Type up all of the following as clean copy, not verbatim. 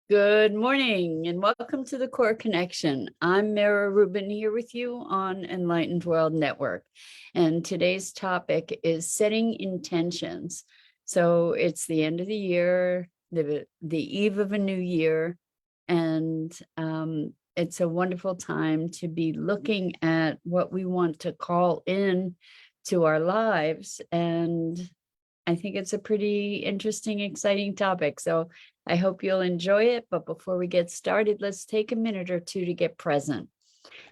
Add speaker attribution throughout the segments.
Speaker 1: Good morning and welcome to the Core Connection. I'm Mira Rubin here with you on Enlightened World Network. And today's topic is setting intentions. So it's the end of the year, the eve of a new year, and it's a wonderful time to be looking at what we want to call in to our lives. And I think it's a pretty interesting, exciting topic. So I hope you'll enjoy it. But before we get started, let's take a minute or two to get present.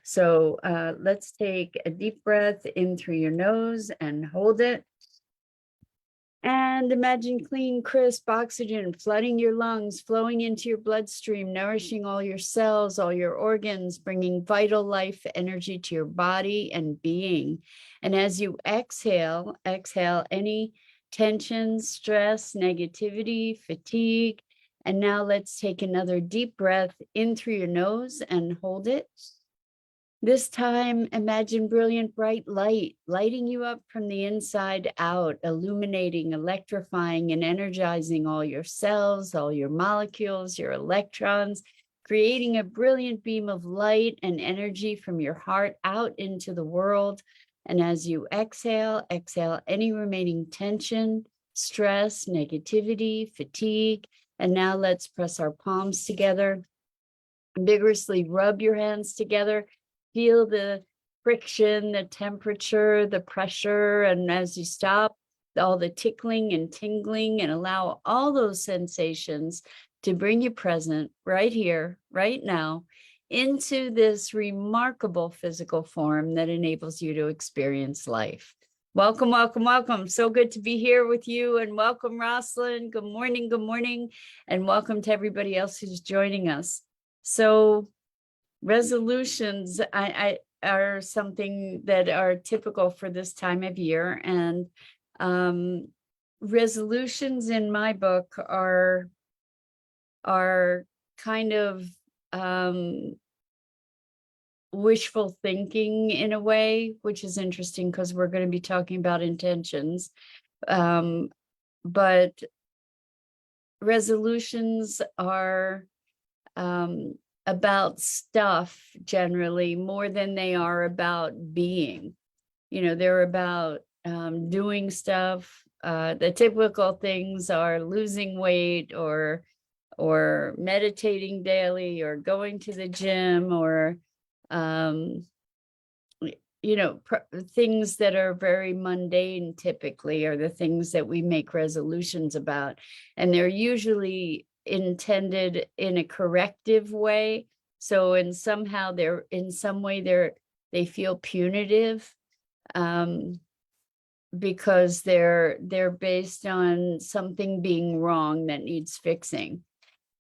Speaker 1: So let's take a deep breath in through your nose and hold it. And imagine clean, crisp oxygen flooding your lungs, flowing into your bloodstream, nourishing all your cells, all your organs, bringing vital life energy to your body and being. And as you exhale any tension, stress, negativity, fatigue. And now let's take another deep breath in through your nose and hold it. This time, imagine brilliant, bright light, lighting you up from the inside out, illuminating, electrifying, and energizing all your cells, all your molecules, your electrons, creating a brilliant beam of light and energy from your heart out into the world. And as you exhale any remaining tension, stress, negativity, fatigue. And now let's press our palms together, vigorously rub your hands together. Feel the friction, the temperature, the pressure, and as you stop, all the tickling and tingling, and allow all those sensations to bring you present right here, right now, into this remarkable physical form that enables you to experience life. Welcome, welcome, welcome. So good to be here with you, and welcome, Rosalind. Good morning, and welcome to everybody else who's joining us. So resolutions are something that are typical for this time of year, and resolutions in my book are kind of wishful thinking in a way, which is interesting because we're going to be talking about intentions. But resolutions are about stuff generally more than they are about being. They're about doing stuff. The typical things are losing weight or meditating daily or going to the gym or things that are very mundane typically are the things that we make resolutions about, and they're usually intended in a corrective way. So in some way they feel punitive, because they're based on something being wrong that needs fixing.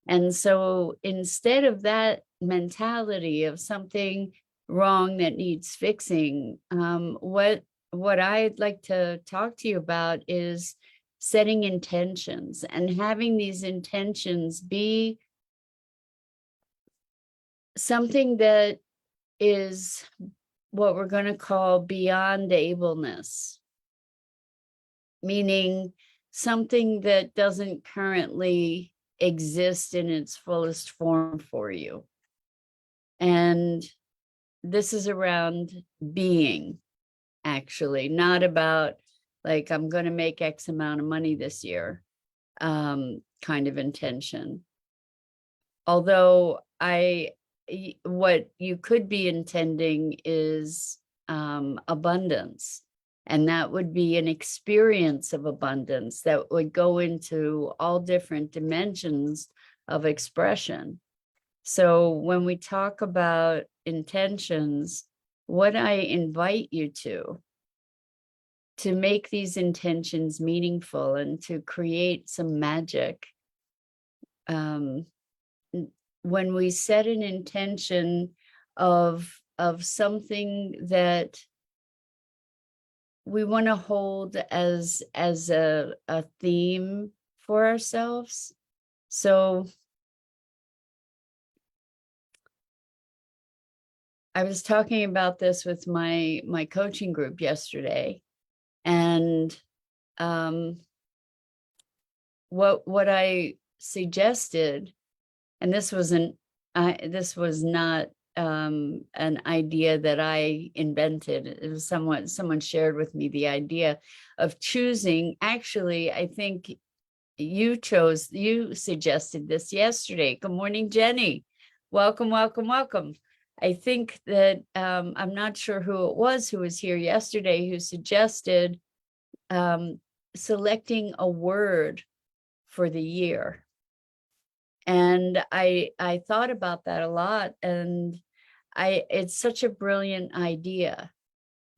Speaker 1: And so instead of that mentality of something wrong that needs fixing, what I'd like to talk to you about is setting intentions and having these intentions be something that is what we're going to call beyond ableness, meaning something that doesn't currently exist in its fullest form for you. And this is around being, actually, not about like, I'm going to make X amount of money this year, kind of intention. Although what you could be intending is abundance. And that would be an experience of abundance that would go into all different dimensions of expression. So when we talk about intentions, what I invite you to make these intentions meaningful and to create some magic. When we set an intention of something that we want to hold as a theme for ourselves. So I was talking about this with my coaching group yesterday, and what I suggested and this was not an idea that I invented. It was someone shared with me the idea of choosing. Actually, I think you suggested this yesterday. Good morning, Jenny. Welcome, welcome, welcome. I think that I'm not sure who it was who was here yesterday who suggested selecting a word for the year. And I thought about that a lot, and it's such a brilliant idea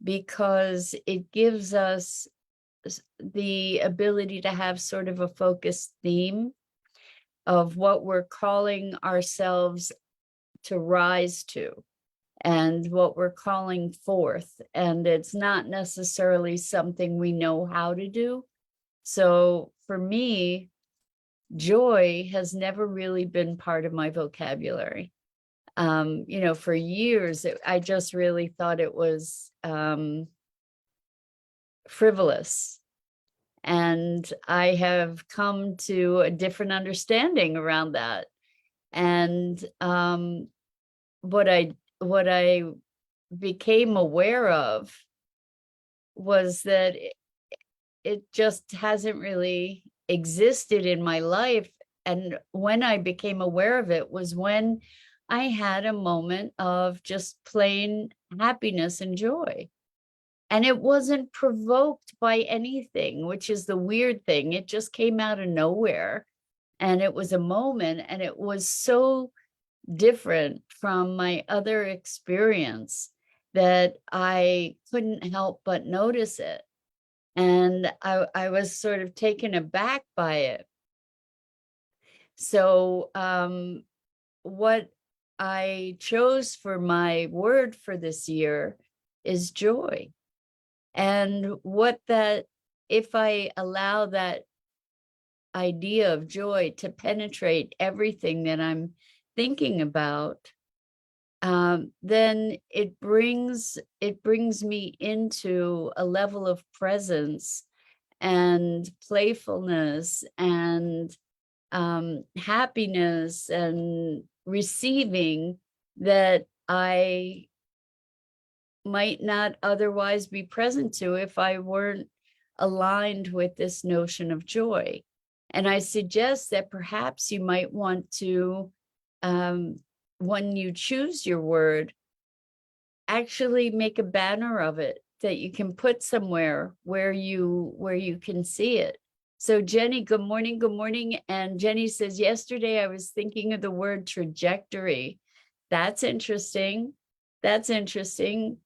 Speaker 1: because it gives us the ability to have sort of a focused theme of what we're calling ourselves to rise to and what we're calling forth. And it's not necessarily something we know how to do. So for me, joy has never really been part of my vocabulary. For years, I just really thought it was frivolous. And I have come to a different understanding around that. And what I became aware of was that it just hasn't really existed in my life. And when I became aware of it was when I had a moment of just plain happiness and joy. And it wasn't provoked by anything, which is the weird thing. It just came out of nowhere. And it was a moment, and it was so different from my other experience that I couldn't help but notice it. And I was sort of taken aback by it. So what I chose for my word for this year is joy. And if I allow that idea of joy to penetrate everything that I'm thinking about, then it brings me into a level of presence and playfulness and happiness and receiving that I might not otherwise be present to if I weren't aligned with this notion of joy. And I suggest that perhaps you might want to, when you choose your word, actually make a banner of it that you can put somewhere where you can see it. So Jenny, good morning, good morning. And Jenny says, yesterday I was thinking of the word trajectory. That's interesting. That's interesting.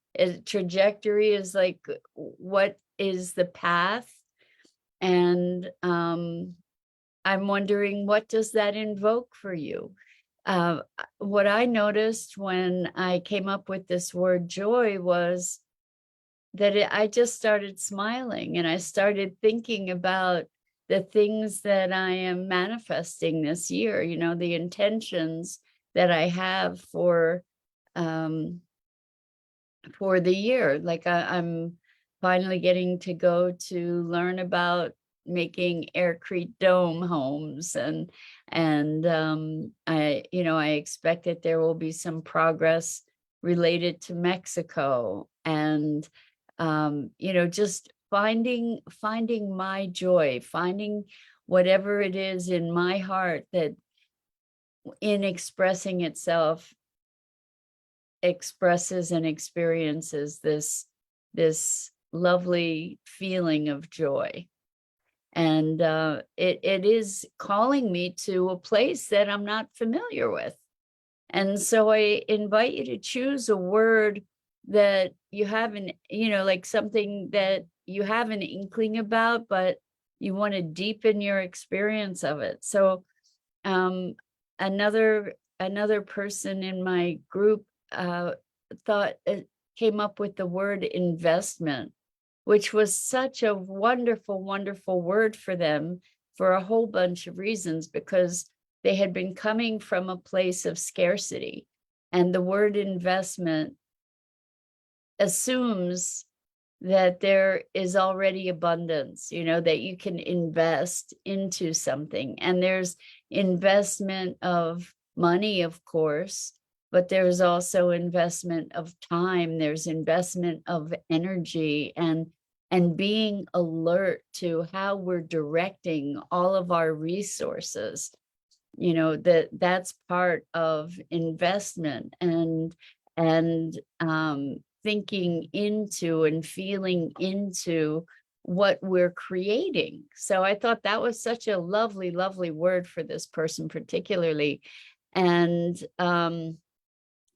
Speaker 1: Trajectory is like, what is the path? And I'm wondering, what does that invoke for you? What I noticed when I came up with this word joy was that I just started smiling, and I started thinking about the things that I am manifesting this year, the intentions that I have for the year. Like I'm finally getting to go to learn about making aircrete dome homes, and I expect that there will be some progress related to Mexico, and just finding my joy, finding whatever it is in my heart that in expressing itself expresses and experiences this lovely feeling of joy. And it is calling me to a place that I'm not familiar with. And so I invite you to choose a word that you haven't, like something that you have an inkling about, but you want to deepen your experience of it. So another person in my group came up with the word investment, which was such a wonderful, wonderful word for them for a whole bunch of reasons, because they had been coming from a place of scarcity. And the word investment assumes that there is already abundance, that you can invest into something. And there's investment of money, of course, but there's also investment of time, there's investment of energy, and being alert to how we're directing all of our resources. That's part of investment, and thinking into and feeling into what we're creating. So I thought that was such a lovely, lovely word for this person particularly. And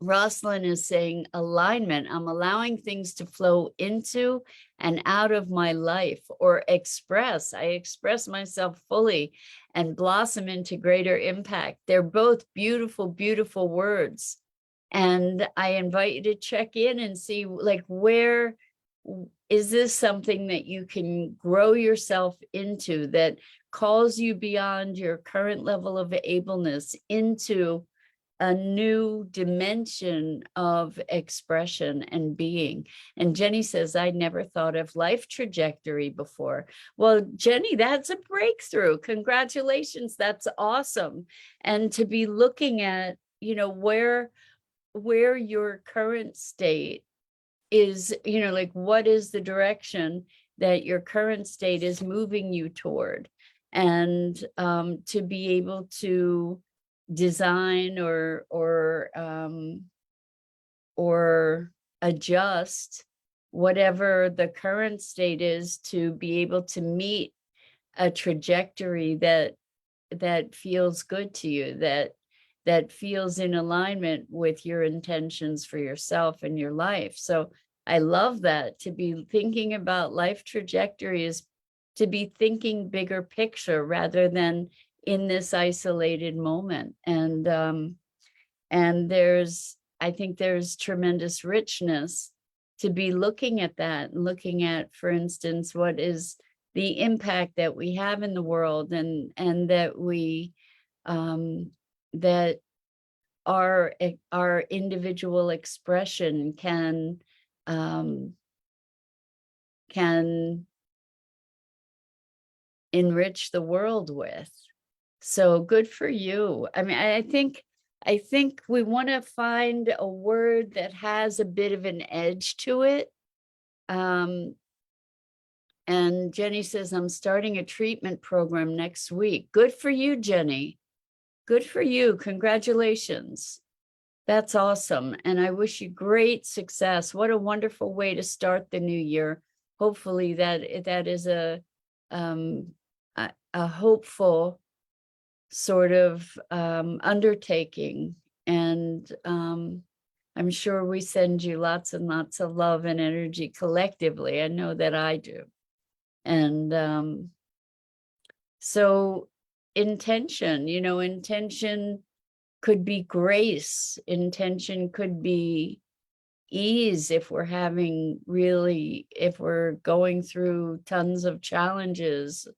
Speaker 1: Rosalind is saying alignment. I'm allowing things to flow into and out of my life, or express. I express myself fully and blossom into greater impact. They're both beautiful, beautiful words. And I invite you to check in and see, like, where is this something that you can grow yourself into, that calls you beyond your current level of ableness into a new dimension of expression and being. And Jenny says, I never thought of life trajectory before. Well, Jenny, that's a breakthrough. Congratulations. That's awesome. And to be looking at, where your current state is, like, what is the direction that your current state is moving you toward, and to be able to design or adjust whatever the current state is to be able to meet a trajectory that feels good to you, that feels in alignment with your intentions for yourself and your life. So I love that. To be thinking about life trajectory is to be thinking bigger picture rather than in this isolated moment. And I think there's tremendous richness to be looking at that, and looking at, for instance, what is the impact that we have in the world, and that we that our individual expression can enrich the world with. So good for you. I mean, I think we want to find a word that has a bit of an edge to it. And Jenny says, I'm starting a treatment program next week. Good for you, Jenny. Good for you. Congratulations. That's awesome. And I wish you great success. What a wonderful way to start the new year. Hopefully that is a hopeful sort of undertaking. And I'm sure we send you lots and lots of love and energy collectively. I know that I do. And so intention, intention could be grace. Intention could be ease if we're going through tons of challenges.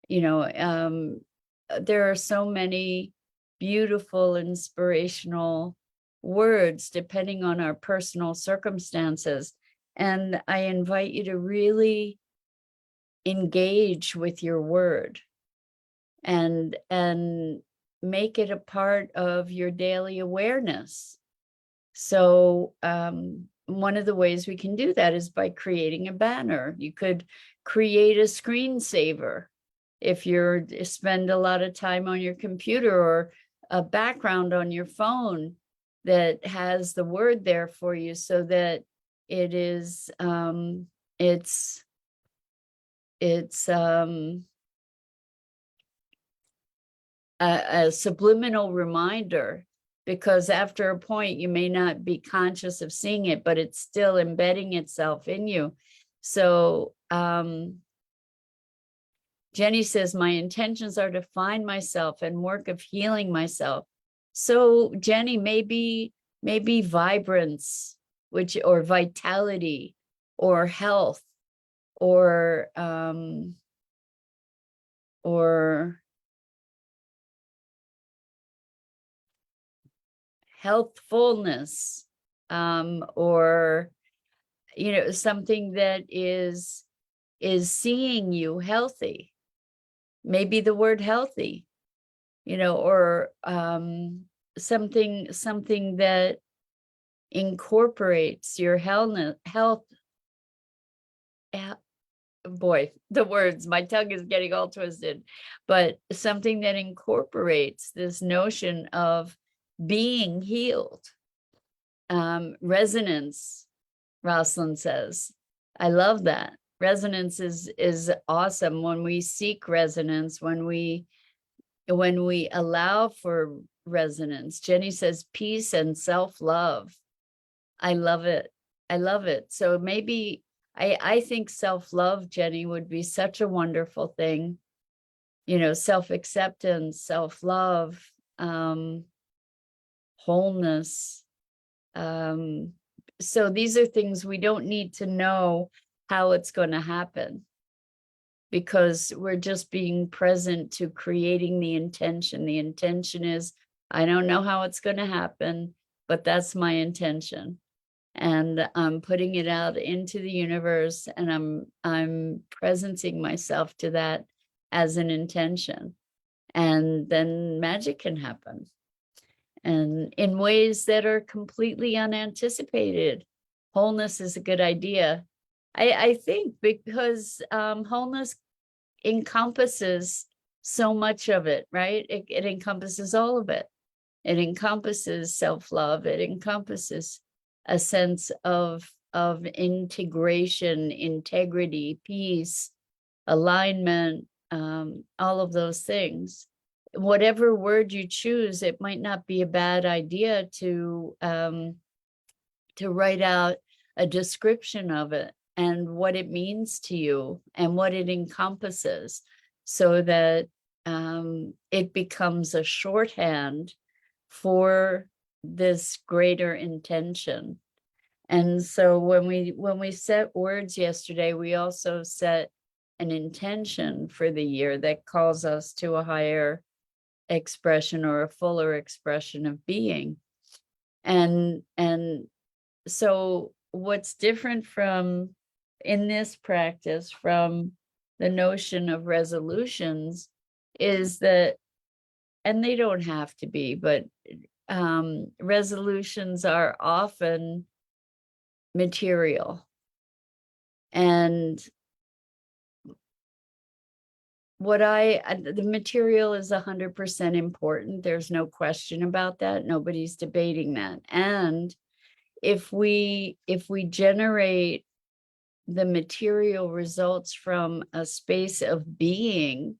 Speaker 1: There are so many beautiful, inspirational words depending on our personal circumstances. And I invite you to really engage with your word and make it a part of your daily awareness. So one of the ways we can do that is by creating a banner. You could create a screensaver if you spend a lot of time on your computer, or a background on your phone that has the word there for you, so that it is it's a subliminal reminder, because after a point you may not be conscious of seeing it, but it's still embedding itself in you. So Jenny says, my intentions are to find myself and work of healing myself. So Jenny, maybe vibrance, or vitality, or health, or healthfulness, or something that is seeing you healthy. Maybe the word healthy, or something that incorporates your health. Boy, the words, my tongue is getting all twisted, but something that incorporates this notion of being healed. Resonance, Rosalind says. I love that. Resonance is awesome. When we seek resonance, when we allow for resonance. Jenny says peace and self-love. I love it. I love it. So maybe I think self-love, Jenny, would be such a wonderful thing. You know, self-acceptance, self-love, wholeness. So these are things we don't need to know how it's going to happen, because we're just being present to creating the intention. The intention is, I don't know how it's going to happen, but that's my intention. And I'm putting it out into the universe, and I'm presencing myself to that as an intention. And then magic can happen, and in ways that are completely unanticipated. Wholeness is a good idea. I think, because wholeness encompasses so much of it, right? It encompasses all of it. It encompasses self-love. It encompasses a sense of integration, integrity, peace, alignment, all of those things. Whatever word you choose, it might not be a bad idea to write out a description of it and what it means to you and what it encompasses, so that it becomes a shorthand for this greater intention. And so when we set words yesterday, we also set an intention for the year that calls us to a higher expression or a fuller expression of being. And so what's different from, in this practice, from the notion of resolutions is that, and they don't have to be, but resolutions are often material. And the material is 100% important. There's no question about that. Nobody's debating that. And if we generate the material results from a space of being,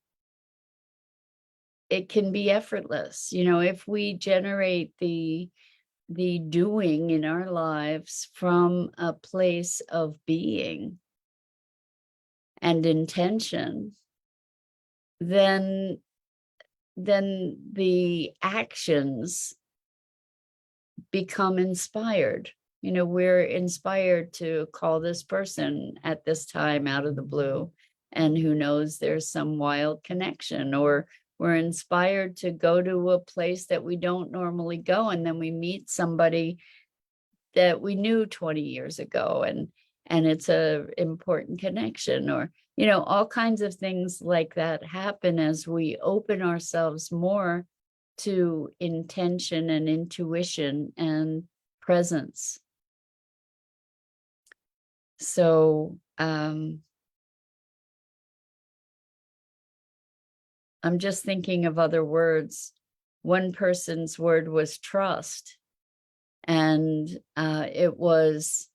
Speaker 1: it can be effortless. You know, if we generate the doing in our lives from a place of being and intention, then the actions become inspired. You know, we're inspired to call this person at this time out of the blue, and who knows, there's some wild connection. Or we're inspired to go to a place that we don't normally go, and then we meet somebody that we knew 20 years ago, and it's a important connection. Or, you know, all kinds of things like that happen as we open ourselves more to intention and intuition and presence. So I'm just thinking of other words. One person's word was trust, and it was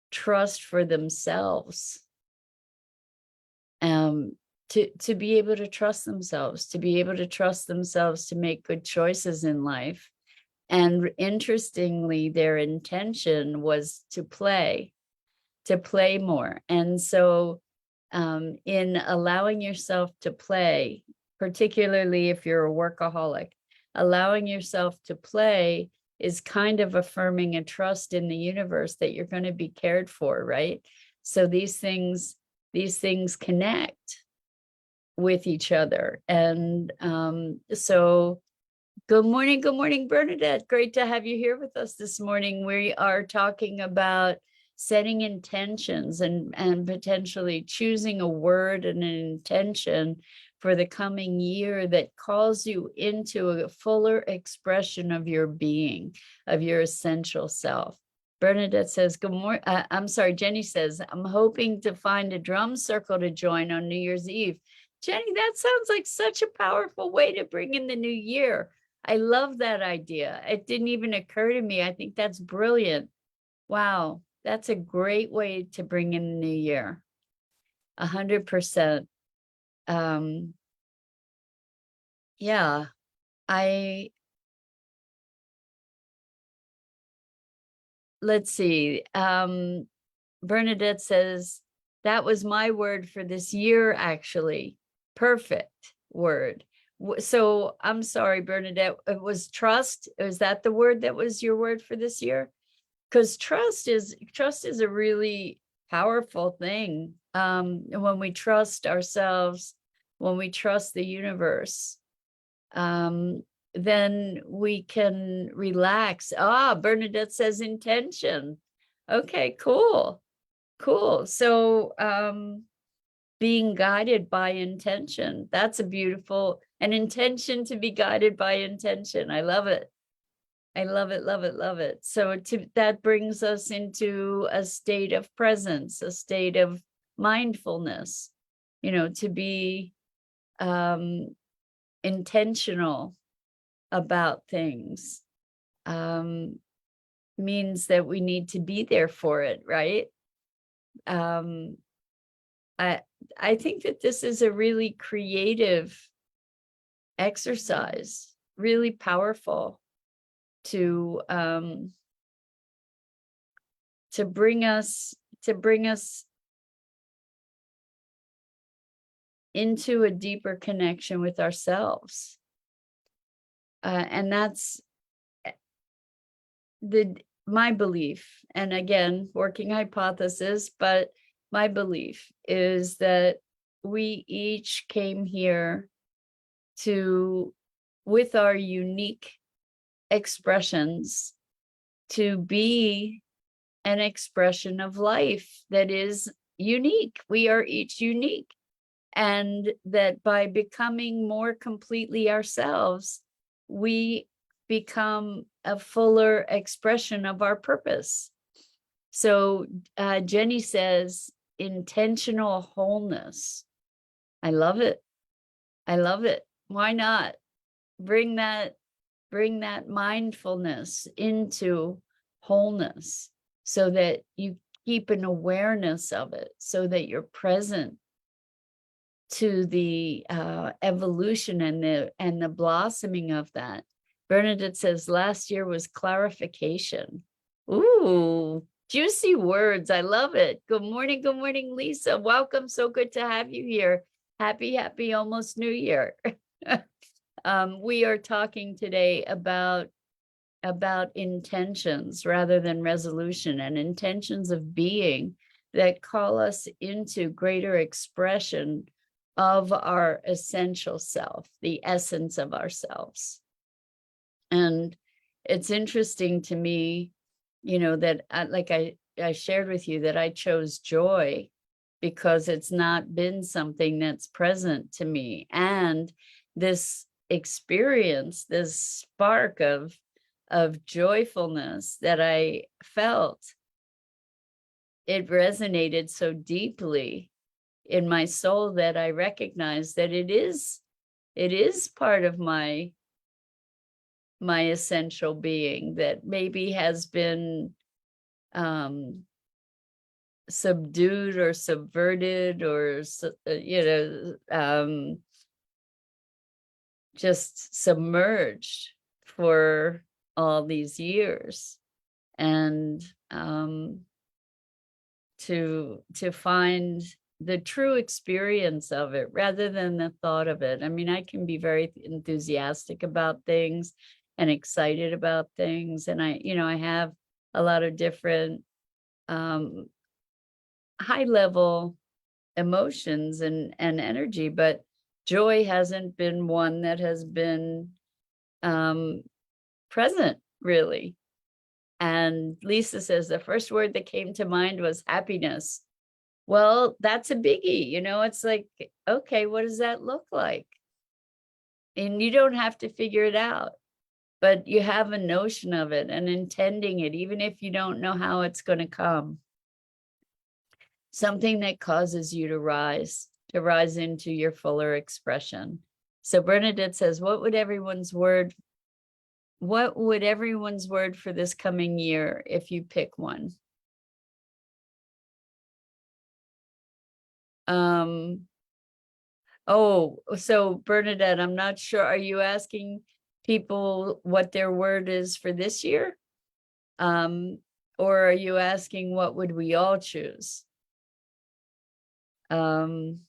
Speaker 1: trust for themselves, to be able to trust themselves, to make good choices in life. And interestingly, their intention was to play more. And so in allowing yourself to play, particularly if you're a workaholic, allowing yourself to play is kind of affirming a trust in the universe that you're going to be cared for, right? So these things connect with each other. And so good morning, Bernadette. Great to have you here with us this morning. We are talking about setting intentions and potentially choosing a word and an intention for the coming year that calls you into a fuller expression of your being, of your essential self. Bernadette says, good morning. I'm sorry, Jenny says, I'm hoping to find a drum circle to join on New Year's Eve. Jenny, that sounds like such a powerful way to bring in the new year. I love that idea. It didn't even occur to me. I think that's brilliant. Wow, that's a great way to bring in the new year. 100%. Yeah, let's see. Bernadette says, that was my word for this year, actually. Perfect word. So I'm sorry, Bernadette, it was trust. Is that the word that was your word for this year? Because trust is a really powerful thing. When we trust ourselves, when we trust the universe, then we can relax. Bernadette says intention. Okay, cool. So being guided by intention, that's a beautiful, an intention to be guided by intention. I love it. I love it, love it, love it. So that brings us into a state of presence, a state of mindfulness, to be intentional about things means that we need to be there for it, right? I think that this is a really creative exercise, really powerful to bring us into a deeper connection with ourselves. And that's my belief. And again, working hypothesis, but my belief is that we each came here with our unique expressions, to be an expression of life that is unique. We are each unique. And that by becoming more completely ourselves, we become a fuller expression of our purpose. So Jenny says, intentional wholeness. I love it. I love it. Why not bring that mindfulness into wholeness, so that you keep an awareness of it, so that you're present to the evolution and the blossoming of that. Bernadette says last year was clarification. Ooh, juicy words. I love it. Good morning, Lisa. Welcome. So good to have you here. Happy almost New Year. We are talking today about intentions rather than resolution, and intentions of being that call us into greater expression of our essential self, the essence of ourselves. And it's interesting to me, that I shared with you that I chose joy because it's not been something that's present to me. And this experience, this spark of joyfulness that I felt, it resonated so deeply in my soul that I recognized that it is part of my essential being that maybe has been subdued or subverted or just submerged for all these years. And to find the true experience of it rather than the thought of it. I mean, I can be very enthusiastic about things and excited about things, and I have a lot of different high level emotions and energy, but joy hasn't been one that has been present, really. And Lisa says the first word that came to mind was happiness. Well, that's a biggie, it's like, okay, what does that look like? And you don't have to figure it out, but you have a notion of it and intending it, even if you don't know how it's going to come. Something that causes you to rise into your fuller expression. So Bernadette says, what would everyone's word for this coming year if you pick one? Oh, so Bernadette, I'm not sure. Are you asking people what their word is for this year? Or are you asking what would we all choose? Rosalind's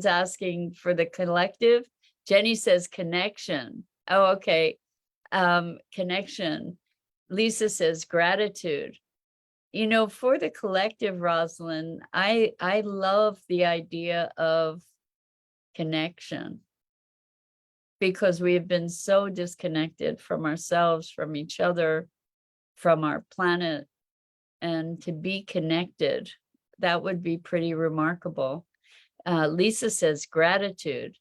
Speaker 1: asking for the collective. Jenny says connection. Oh, okay. Connection. Lisa says gratitude. For the collective, Rosalind, I love the idea of connection, because we have been so disconnected from ourselves, from each other, from our planet, and to be connected, that would be pretty remarkable. Lisa says gratitude.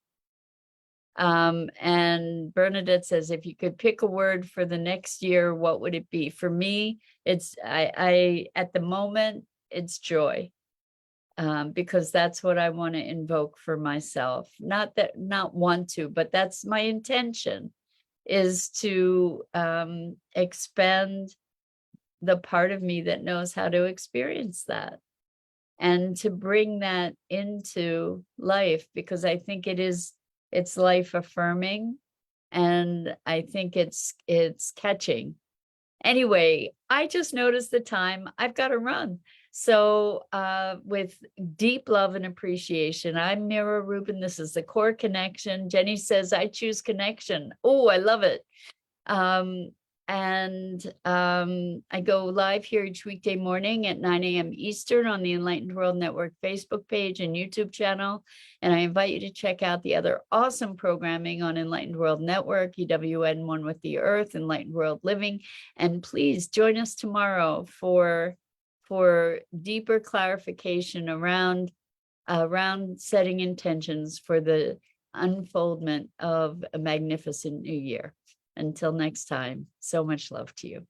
Speaker 1: And Bernadette says, if you could pick a word for the next year, what would it be? For me, it's I at the moment, it's joy. Because that's what I want to invoke for myself. Not want to, but that's my intention, is to expand the part of me that knows how to experience that, and to bring that into life, because I think it's life affirming, and I think it's catching. Anyway, I just noticed the time. I've got to run. So with deep love and appreciation, I'm Mira Rubin. This is the Core Connection. Jenny says, I choose connection. Oh, I love it. I go live here each weekday morning at 9 a.m. Eastern on the Enlightened World Network Facebook page and YouTube channel. And I invite you to check out the other awesome programming on Enlightened World Network, EWN One with the Earth, Enlightened World Living. And please join us tomorrow for deeper clarification around setting intentions for the unfoldment of a magnificent new year. Until next time, so much love to you.